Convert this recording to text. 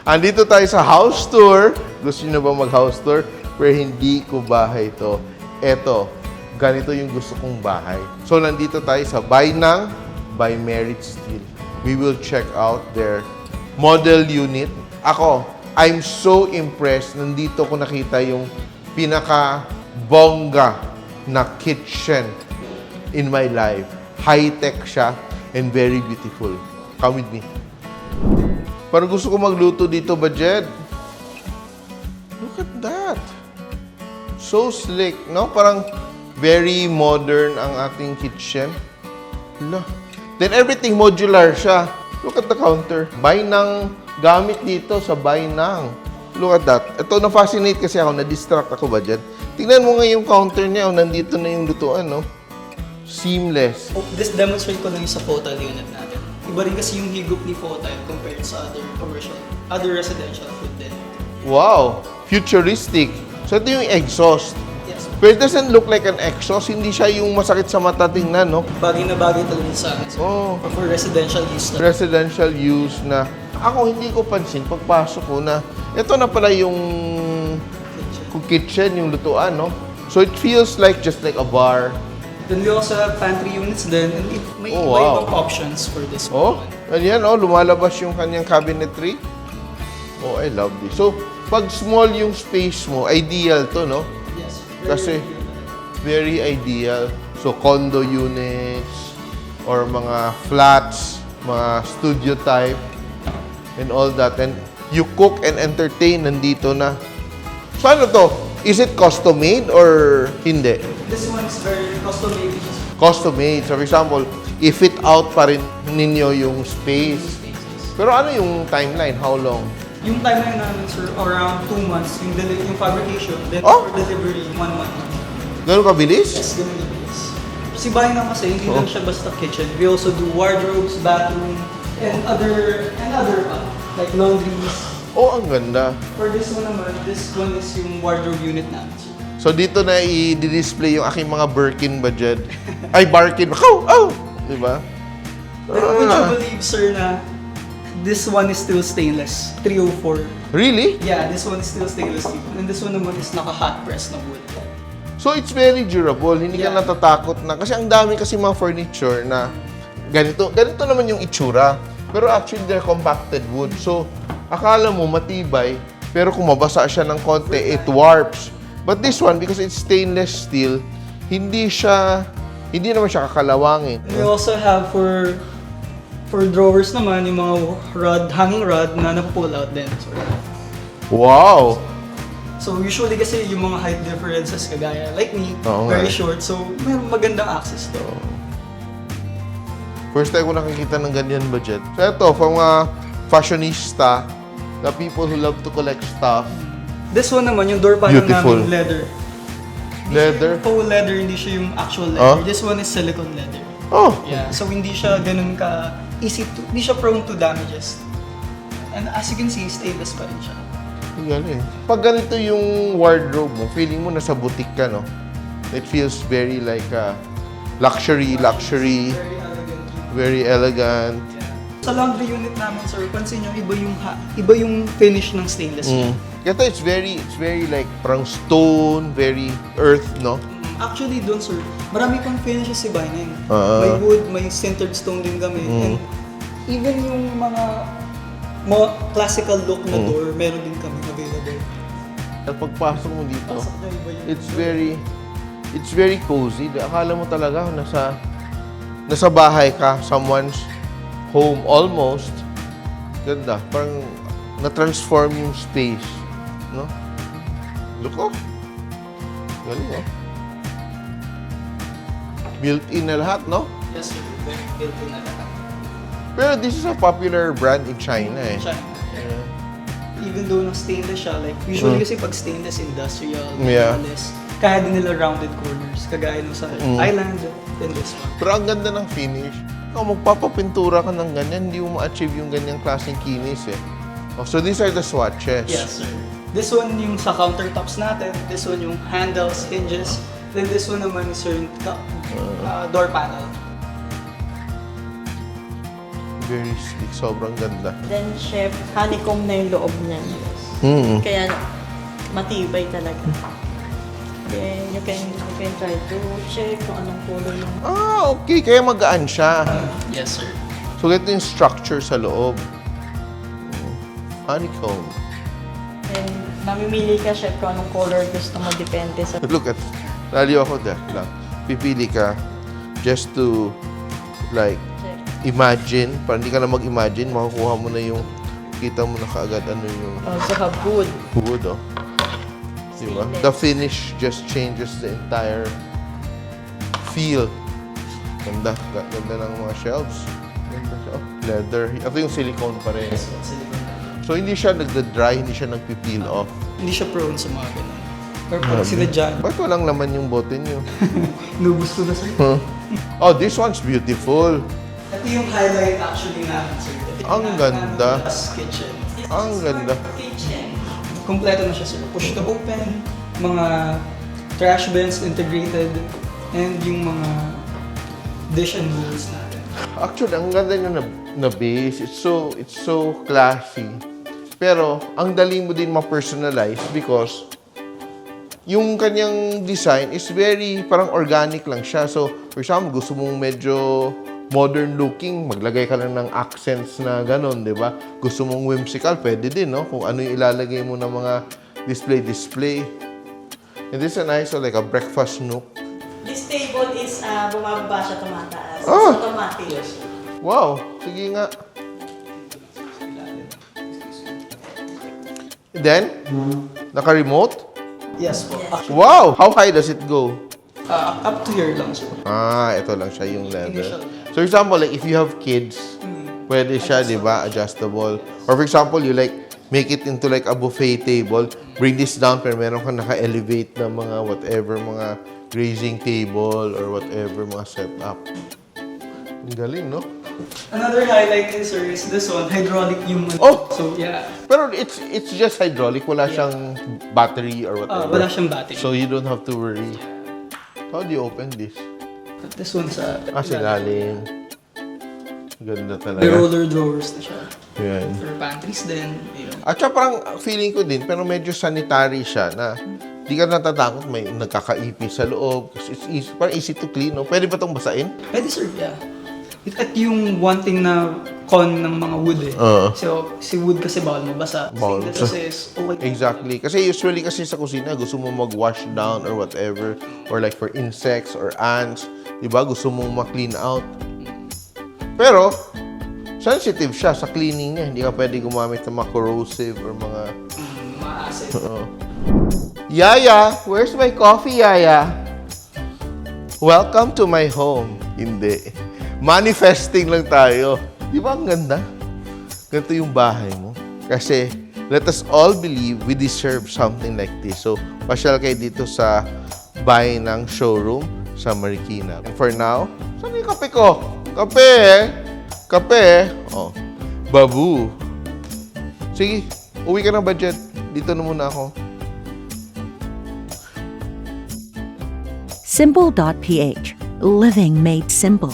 Andito tayo sa house tour. Gusto niyo na ba mag-house tour? Pero hindi ko bahay to. Eto, ganito yung gusto kong bahay. So, nandito tayo sa Bainang by Merit Steel. We will check out their model unit. Ako, I'm so impressed. Nandito ko nakita yung pinaka-bongga na kitchen in my life. High-tech siya and very beautiful. Come with me. Parang gusto ko magluto dito, Bajed. Look at that. So slick, no? Parang very modern ang ating kitchen. Hala. Then everything modular siya. Look at the counter. Bainang gamit dito sa Bainang. Look at that. Ito, na-fascinate kasi ako. Na-distract ako, Bajed. Tingnan mo nga yung counter niya. Nandito na yung lutuan, no? Seamless. This demonstrate ko lang yung sa Fotal unit natin. Iba rin kasi yung higop ni Fotal compared sa other residential food din. Wow! Futuristic. So, ito yung exhaust. Yes. But it doesn't look like an exhaust. Hindi siya yung masakit sa mata tingnan, no? Bagay na bagay talaga sa akin. Oh. For residential use na. Residential use na. Ako, hindi ko pansin pagpasok ko na ito na pala yung kitchen, yung lutuan, no? So, it feels like just like a bar. Then we also have pantry units din. And may Oh, wow. iba-ibang options for this Oh, one. ayan, oh, lumalabas yung kanyang cabinetry. Oh, I love this. So, pag small yung space mo, ideal to, no? Yes. Kasi, very ideal. So, condo units, or mga flats, mga studio type, and all that. And you cook and entertain, nandito na. So, ano to? Is it custom-made or hindi? This one is very custom-made. Custom-made. So, for example, i-fit out pa rin ninyo yung space. Pero ano yung timeline? How long? Yung timeline namin, sir, around 2 months. Yung fabrication, then Oh! for delivery, 1 month. Ganun kabilis? Yes, ganun yung bilis. Si bahay na kasi, hindi lang siya basta kitchen. We also do wardrobes, bathroom, and other like laundries. Oh, ang ganda. For this one is yung wardrobe unit namin, sir. So, dito na i-display yung aking mga Birkin budget. Ay, Barkin. Oh! Diba? Then would you believe, sir, na this one is still stainless, 304. Really? Yeah, this one is still stainless steel. And this one naman is naka-hot press na wood. So, it's very durable. Hindi ka Yeah. natatakot na. Kasi ang dami kasi mga furniture na ganito. Ganito naman yung itsura. Pero actually, they're compacted wood. So, akala mo matibay, pero kung mabasa siya ng konti, it warps. But this one, because it's stainless steel, hindi naman siya kakalawangin. We also have for drawers naman, yung mga hanging rod na napupull out din. Sorry. Wow! So usually kasi yung mga height differences kagaya like me, Oo very nga. short, so may magandang access to. First time ko nakikita ng ganyan budget. So ito, from mga fashionista, the people who love to collect stuff. This one naman, yung door panel Beautiful. namin, leather. Leather? Hindi siya yung faux leather, hindi siya yung actual Oh? leather. This one is silicone leather. Oh! Yeah, so hindi siya ganun ka hindi siya prone to damages. And as you can see, stainless pa rin siya. Ang galing. Pag ganito yung wardrobe mo, feeling mo nasa boutique ka, no? It feels very like luxury. Very elegant. Very elegant. Sa laundry unit namin, sir, pansin nyo, iba yung finish ng stainless steel. Ito, it's very like parang stone, very earth, no? Actually, doon, sir, marami kang finishes si Baineng. Ah. May wood, may sintered stone din kami. And even yung mga classical look na door, meron din kami available. At pagpasok mo dito, Pasok na iba yung it's very cozy. Akala mo talaga nasa bahay ka, someone's home almost. Ganda. Parang na-transform yung space. No? Look, oh. Galing, oh. Built-in na lahat, no? Yes, sir. Very built-in na lahat. Pero this is a popular brand in China, eh. China. Even though stainless siya, like usually kasi pag stainless industrial, Yeah. stainless, kaya din nila rounded corners, kagaya nung sa island and this one. Pero ang ganda ng finish. Kung magpapapintura ka ng ganyan, hindi mo ma-achieve yung ganyang klaseng kinis, eh. Oh, so these are the swatches. Yes, sir. This one yung sa countertops natin, this one yung handles, hinges, then this one naman is yung door panel. Very sleek. Sobrang ganda. Then, chef, honeycomb na yung loob niyan. Mm. Kaya, matibay talaga. Then, you can try to check kung anong color yung... Ah, okay. Kaya magaan siya. Yes, sir. So, ito yung structure sa loob. Honeycomb. Then, mamimili ka, chef, kung anong color gusto mo, depende sa... Look at, naliw ako there lang. Pipili ka just to, like, Check. imagine. Para hindi ka na mag-imagine, makukuha mo na yung, kita mo na kaagad ano yung Also have wood. wood, oh. Diba? The finish just changes the entire feel. Ganda. Ganda ng mga shelves. Ganda siya. Oh, leather. Ito yung silicone pa rin. Yes, po, silicone. So, hindi siya nagda-dry, hindi siya nagpipeel off. Hindi siya prone sa mga ganun. Or pag sila dyan, Ba't walang laman yung bote niyo? inubos ko na sir. Huh? Oh, this one's beautiful. Ito yung highlight actually namin sir. Ito yung Ang ganda. As kitchen. Ang ganda. Kitchen. Kompleto na siya sir. Push to open, mga trash bins integrated, and yung mga dish and bowls natin. Actually, ang ganda niya na base. It's so classy. Pero, ang dali mo din ma-personalize because yung kanyang design is very, parang organic lang siya. So, for example, gusto mong medyo modern looking, maglagay ka lang ng accents na gano'n, di ba? Gusto mong whimsical, pwede din, no? Kung ano yung ilalagay mo ng mga display. And this is a nice, like a breakfast nook. This table is bumababa siya, tumataas. Ah! It's automatic. Yes sir. Wow! Sige nga. Then, naka-remote? Yes po. Actually, Wow! How high does it go? up to here lang sir. Ah, ito lang siya yung level. Initial. So, for example, like, if you have kids, pwede siya, di ba, adjustable. Or for example, you like, make it into like a buffet table, bring this down, pero meron ka naka-elevate na mga whatever, mga grazing table or whatever, mga setup. Ang galing, no? Another highlight din sir is this one, hydraulic yung Oh! So yeah, Pero it's just hydraulic, wala siyang battery or whatever. wala siyang battery. So, you don't have to worry. How do you open this? But this one sa Silalim. Ganda May talaga. roller drawers na siya. Yan. For pantries din. Yun. At saka parang feeling ko din, pero medyo sanitary siya na di ka natatakot may nagkakaipis sa loob. Kasi it's easy, parang easy to clean. No? Pwede ba itong basain? Pwede sir, yeah. At yung one thing na con ng mga wood eh. Oo. So, si wood kasi bawal mabasa. Bawal Stainless mabasa. kasi is okay. Exactly. Kasi usually kasi sa kusina, gusto mo mag-wash down or whatever. Or like for insects or ants. Diba? Gusto mong ma-clean out. Pero, sensitive siya sa cleaning niya. Hindi ka pwede gumamit ng mga corrosive or mga... Maasin. Oo. Yaya! Where's my coffee, Yaya? Welcome to my home. Hindi. Manifesting lang tayo. Di ba ang ganda? Ganito yung bahay mo. Kasi, let us all believe we deserve something like this. So, pasyal kayo dito sa bahay ng showroom sa Marikina. And for now, saan yung kape ko? Kape! Kape! Oh, babu. Sige, uwi ka ng budget. Dito na muna ako. Simple.ph. Living made simple.